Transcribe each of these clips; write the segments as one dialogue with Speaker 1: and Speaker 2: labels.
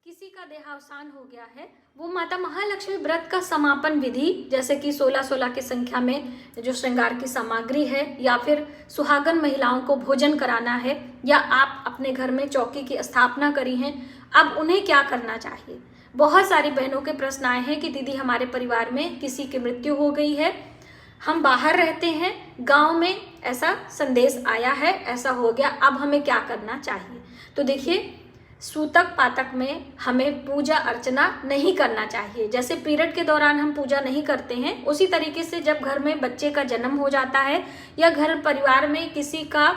Speaker 1: किसी का देहावसान हो गया है, वो माता महालक्ष्मी व्रत का समापन विधि जैसे कि 16-16 की संख्या में जो श्रृंगार की सामग्री है, या फिर सुहागन महिलाओं को भोजन कराना है, या आप अपने घर में चौकी की स्थापना करी हैं, अब उन्हें क्या करना चाहिए। बहुत सारी बहनों के प्रश्न आए हैं कि दीदी हमारे परिवार में किसी की मृत्यु हो गई है, हम बाहर रहते हैं, गांव में ऐसा संदेश आया है, ऐसा हो गया, अब हमें क्या करना चाहिए। तो देखिए, सूतक पातक में हमें पूजा अर्चना नहीं करना चाहिए। जैसे पीरियड के दौरान हम पूजा नहीं करते हैं, उसी तरीके से जब घर में बच्चे का जन्म हो जाता है या घर परिवार में किसी का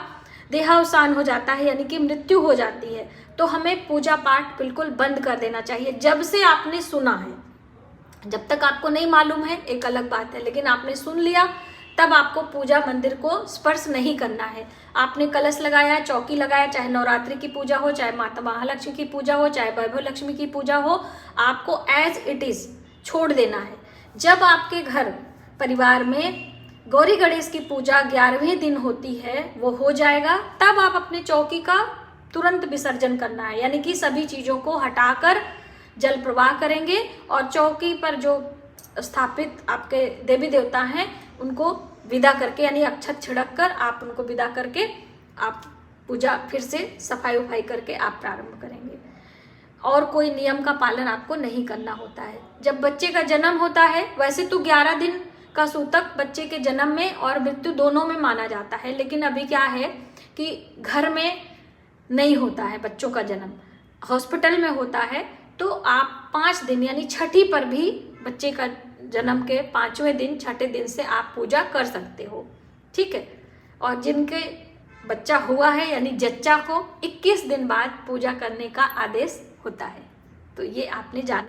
Speaker 1: देहावसान हो जाता है, यानी कि मृत्यु हो जाती है, तो हमें पूजा पाठ बिल्कुल बंद कर देना चाहिए। जब से आपने सुना है, जब तक आपको नहीं मालूम है एक अलग बात है, लेकिन आपने सुन लिया तब आपको पूजा मंदिर को स्पर्श नहीं करना है। आपने कलश लगाया, चौकी लगाया, चाहे नवरात्रि की पूजा हो, चाहे माता महालक्ष्मी की पूजा हो, चाहे वैभव लक्ष्मी की पूजा हो, आपको एज इट इज छोड़ देना है। जब आपके घर परिवार में गौरी गणेश की पूजा 11वें दिन होती है, वो हो जाएगा, तब आप अपने चौकी का तुरंत विसर्जन करना है, यानी कि सभी चीजों को हटाकर जल प्रवाह करेंगे और चौकी पर जो स्थापित आपके देवी देवता हैं उनको विदा करके, यानी अक्षत छिड़क कर आप उनको विदा करके आप पूजा फिर से सफाई उफाई करके आप प्रारंभ करेंगे। और कोई नियम का पालन आपको नहीं करना होता है। जब बच्चे का जन्म होता है, वैसे तो 11 दिन का सूतक बच्चे के जन्म में और मृत्यु दोनों में माना जाता है, लेकिन अभी क्या है कि घर में नहीं होता है बच्चों का जन्म, हॉस्पिटल में होता है, तो आप 5 दिन यानी छठी पर भी बच्चे का जन्म के 5वें दिन, छठे दिन से आप पूजा कर सकते हो, ठीक है। और जिनके बच्चा हुआ है यानी जच्चा को 21 दिन बाद पूजा करने का आदेश होता है। तो ये आपने जाना।